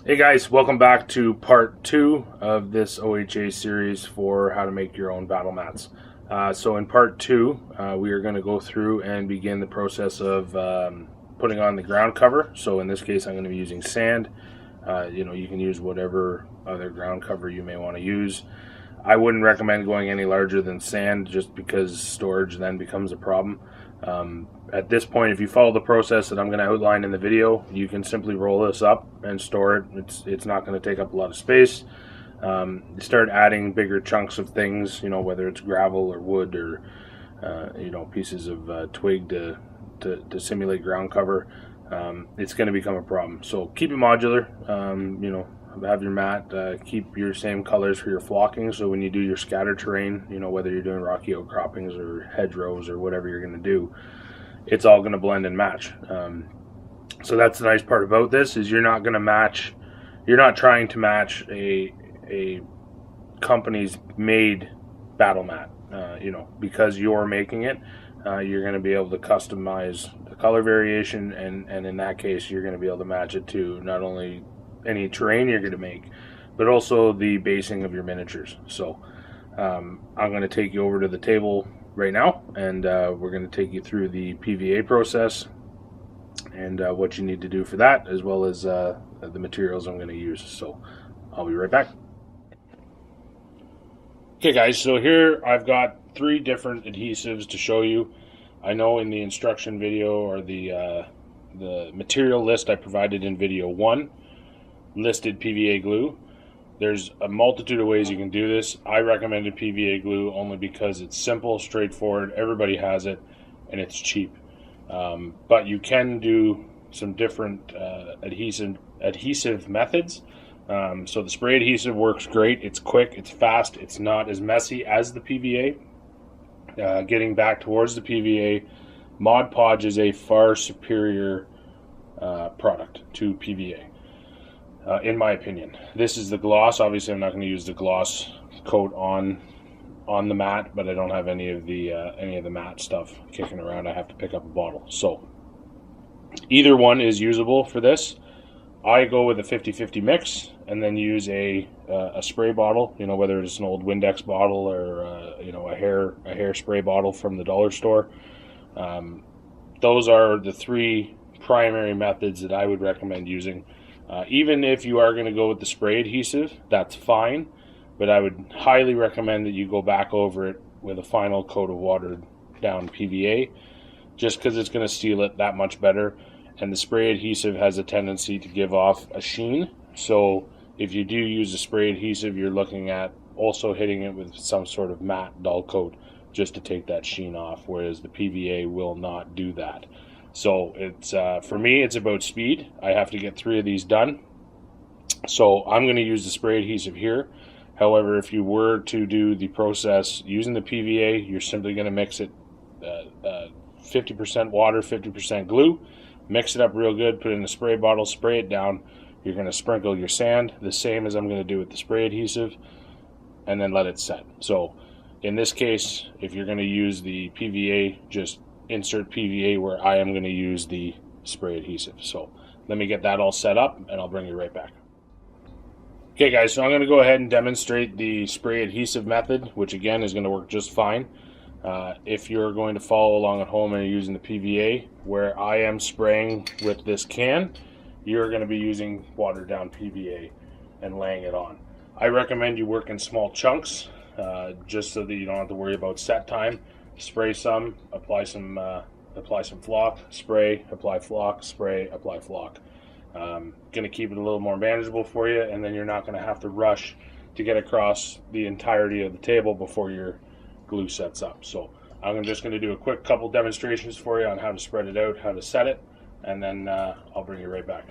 Hey guys, welcome back to part 2 of this OHA series for how to make your own battle mats. So in part 2, we are going to go through and begin the process of putting on the ground cover. So in this case, I'm going to be using sand. You can use whatever other ground cover you may want to use. I wouldn't recommend going any larger than sand just because storage then becomes a problem. At this point, if you follow the process that I'm going to outline in the video, you can simply roll this up and store it. It's not going to take up a lot of space. You start adding bigger chunks of things, whether it's gravel or wood or pieces of twig to simulate ground cover. It's going to become a problem. So keep it modular. Have your mat, keep your same colors for your flocking, so when you do your scatter terrain, whether you're doing rocky outcroppings or hedgerows or whatever you're going to do, it's all going to blend and match. So that's the nice part about this, is you're not trying to match a company's made battle mat. Because you're making it, you're going to be able to customize the color variation, and in that case you're going to be able to match it to not only any terrain you're going to make, but also the basing of your miniatures. So I'm going to take you over to the table right now, and we're going to take you through the PVA process and what you need to do for that, as well as the materials I'm going to use. So I'll be right back. Okay guys, so here I've got 3 different adhesives to show you. I know in the instruction video, or the material list I provided in video 1, listed PVA glue. There's a multitude of ways you can do this. I recommended PVA glue only because it's simple, straightforward, everybody has it, and it's cheap. But you can do some different adhesive methods. So the spray adhesive works great. It's quick, it's fast, it's not as messy as the PVA. Getting back towards the PVA, Mod Podge is a far superior product to PVA. In my opinion. This is the gloss. Obviously I'm not going to use the gloss coat on the mat, but I don't have any of the matte stuff kicking around. I have to pick up a bottle. So either one is usable for this. I go with a 50-50 mix and then use a spray bottle, whether it's an old Windex bottle or a hair spray bottle from the dollar store. Those are the 3 primary methods that I would recommend using. Even if you are going to go with the spray adhesive, that's fine, but I would highly recommend that you go back over it with a final coat of watered down PVA, just because it's going to seal it that much better. And the spray adhesive has a tendency to give off a sheen, so if you do use a spray adhesive, you're looking at also hitting it with some sort of matte dull coat just to take that sheen off, whereas the PVA will not do that. So it's for me, it's about speed. I have to get 3 of these done. So I'm going to use the spray adhesive here. However, if you were to do the process using the PVA, you're simply going to mix it 50% water, 50% glue. Mix it up real good, put it in a spray bottle, spray it down. You're going to sprinkle your sand, the same as I'm going to do with the spray adhesive, and then let it set. So in this case, if you're going to use the PVA, just insert PVA where I am going to use the spray adhesive. So let me get that all set up and I'll bring you right back. Okay guys, so I'm going to go ahead and demonstrate the spray adhesive method, which again is going to work just fine. If you're going to follow along at home and you're using the PVA, where I am spraying with this can, you're going to be using watered down PVA and laying it on. I recommend you work in small chunks, just so that you don't have to worry about set time. Spray some, apply some flock, spray, apply flock, spray, apply flock. Going to keep it a little more manageable for you, and then you're not going to have to rush to get across the entirety of the table before your glue sets up. So I'm just going to do a quick couple demonstrations for you on how to spread it out, how to set it, and then I'll bring you right back.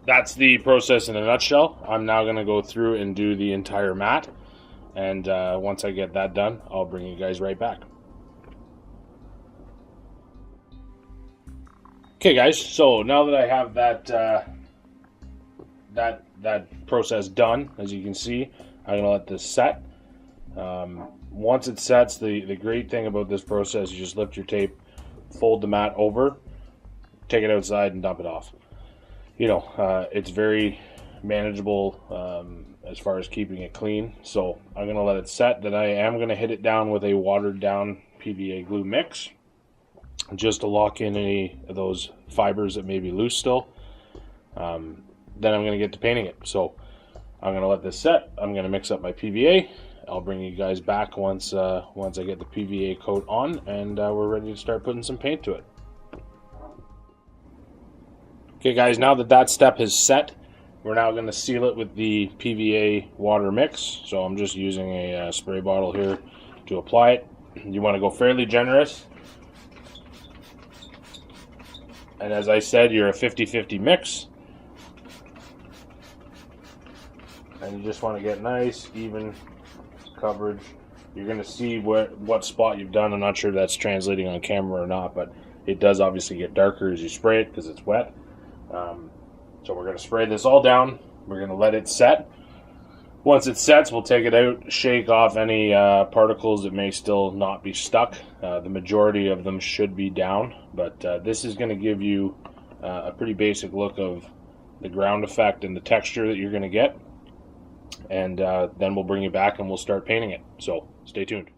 that's the process in a nutshell. I'm now going to go through and do the entire mat. And once I get that done, I'll bring you guys right back. Okay guys, so now that I have that process done, as you can see, I'm going to let this set. Once it sets, the great thing about this process, you just lift your tape, fold the mat over, take it outside and dump it off. You know, it's very manageable as far as keeping it clean. So I'm going to let it set. Then I am going to hit it down with a watered down PVA glue mix, just to lock in any of those fibers that may be loose still. Then I'm going to get to painting it. So I'm going to let this set. I'm going to mix up my PVA. I'll bring you guys back once I get the PVA coat on, and we're ready to start putting some paint to it. Okay guys, now that that step is set, we're now going to seal it with the PVA water mix. So I'm just using a spray bottle here to apply it. You want to go fairly generous. And as I said, you're a 50-50 mix. And you just want to get nice, even coverage. You're going to see what spot you've done. I'm not sure if that's translating on camera or not, but it does obviously get darker as you spray it because it's wet. So we're going to spray this all down. We're going to let it set. Once it sets, we'll take it out, shake off any particles that may still not be stuck. The majority of them should be down, but this is going to give you a pretty basic look of the ground effect and the texture that you're going to get. And then we'll bring you back and we'll start painting it. So stay tuned.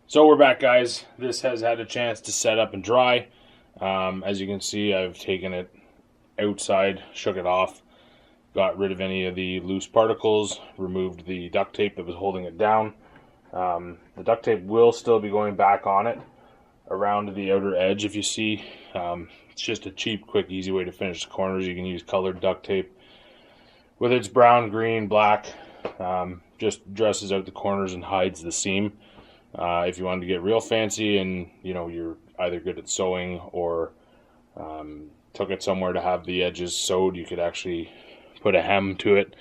So we're back, guys. This has had a chance to set up and dry. As you can see, I've taken it outside, shook it off, got rid of any of the loose particles, removed the duct tape that was holding it down. The duct tape will still be going back on it around the outer edge, if you see. It's just a cheap, quick, easy way to finish the corners. You can use colored duct tape. Whether it's brown, green, black, just dresses out the corners and hides the seam. If you wanted to get real fancy and you're either good at sewing or took it somewhere to have the edges sewed, you could actually put a hem to it,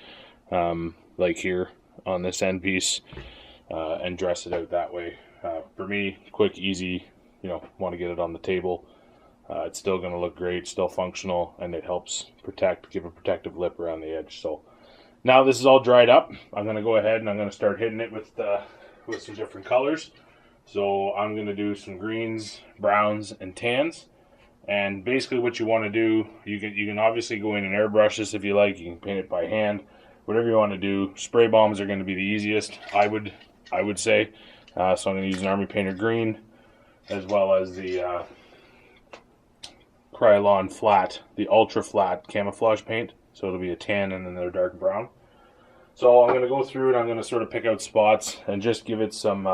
like here on this end piece, and dress it out that way. For me, quick, easy, want to get it on the table. It's still going to look great, still functional, and it helps give a protective lip around the edge. So now this is all dried up, I'm going to go ahead and I'm going to start hitting it with some different colors. So I'm going to do some greens, browns, and tans. And basically what you want to do, you can obviously go in and airbrush this if you like. You can paint it by hand, whatever you want to do. Spray bombs are going to be the easiest, I would say. So I'm going to use an Army Painter green, as well as the Krylon flat, the ultra flat camouflage paint. So it'll be a tan and then they're dark brown. So I'm going to go through and I'm going to sort of pick out spots and just give it some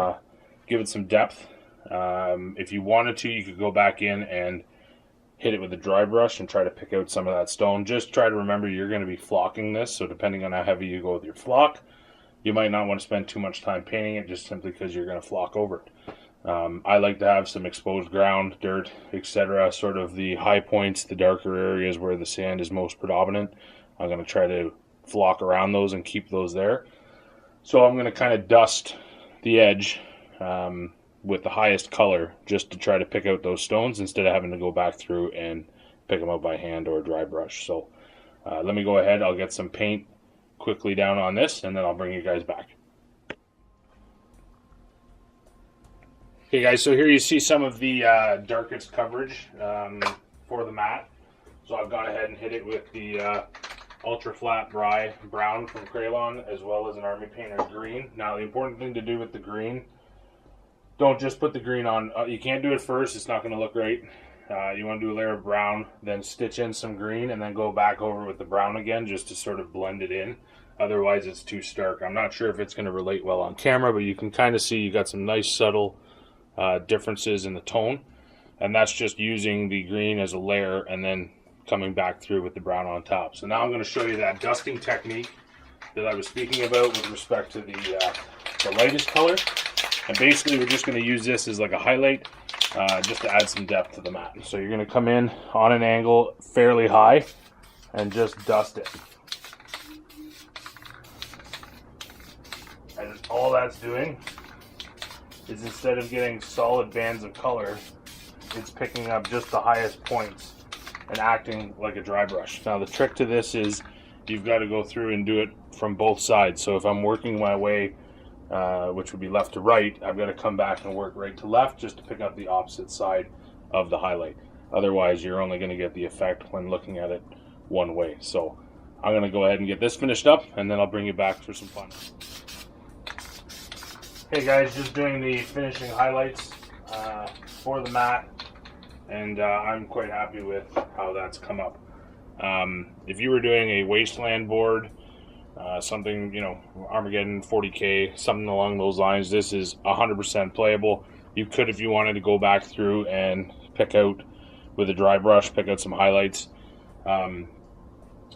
depth. If you wanted to, you could go back in and hit it with a dry brush and try to pick out some of that stone. Just try to remember you're going to be flocking this, so depending on how heavy you go with your flock, you might not want to spend too much time painting it just simply because you're going to flock over it. I like to have some exposed ground, dirt, etc. Sort of the high points, the darker areas where the sand is most predominant. I'm going to try to flock around those and keep those there. So I'm going to kind of dust the edge with the highest color just to try to pick out those stones instead of having to go back through and pick them out by hand or a dry brush. So let me go ahead, I'll get some paint quickly down on this and then I'll bring you guys back. Okay guys, so here you see some of the darkest coverage for the mat. So I've gone ahead and hit it with the ultra flat brown from Krylon, as well as an Army Painter green. Now the important thing to do with the green, don't just put the green on. You can't do it first, it's not going to look great. You want to do a layer of brown, then stitch in some green, and then go back over with the brown again just to sort of blend it in. Otherwise it's too stark. I'm not sure if it's going to relate well on camera, but you can kind of see you got some nice subtle differences in the tone, and that's just using the green as a layer and then coming back through with the brown on top. So now I'm going to show you that dusting technique that I was speaking about with respect to the lightest color. And basically we're just going to use this as like a highlight just to add some depth to the mat. So you're going to come in on an angle fairly high and just dust it. And all that's doing is, instead of getting solid bands of color, it's picking up just the highest points and acting like a dry brush. Now the trick to this is you've got to go through and do it from both sides. So if I'm working my way, which would be left to right, I've got to come back and work right to left just to pick up the opposite side of the highlight. Otherwise, you're only going to get the effect when looking at it one way. So I'm going to go ahead and get this finished up, and then I'll bring you back for some fun. Hey guys, just doing the finishing highlights for the mat, and I'm quite happy with how that's come up. If you were doing a wasteland board, something, you know, Armageddon 40K, something along those lines, this is 100% playable. You could, if you wanted to, go back through and pick out with a dry brush, pick out some highlights.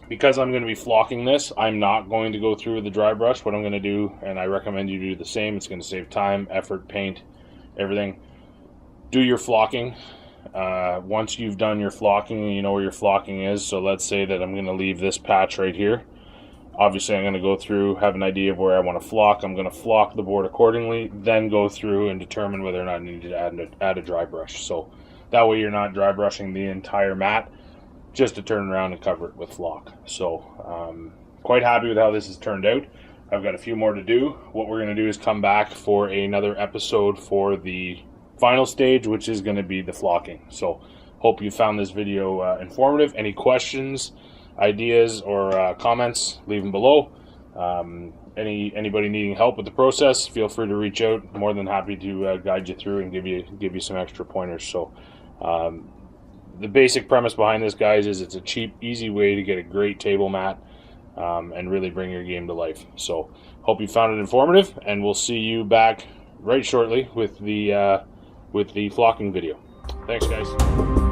Because I'm going to be flocking this, I'm not going to go through with the dry brush. What I'm going to do, and I recommend you do the same, it's going to save time, effort, paint, everything. Do your flocking. Once you've done your flocking and you know where your flocking is, so let's say that I'm going to leave this patch right here. Obviously I'm going to go through, have an idea of where I want to flock. I'm going to flock the board accordingly, then go through and determine whether or not I need to add a dry brush. So that way you're not dry brushing the entire mat, just to turn around and cover it with flock. So quite happy with how this has turned out. I've got a few more to do. What we're going to do is come back for another episode for the final stage, which is going to be the flocking. So hope you found this video informative. Any questions, ideas, or comments, leave them below. Anybody needing help with the process, feel free to reach out. More than happy to guide you through and give you some extra pointers. So the basic premise behind this, guys, is it's a cheap, easy way to get a great table mat and really bring your game to life. So hope you found it informative, and we'll see you back right shortly with the flocking video. Thanks, guys.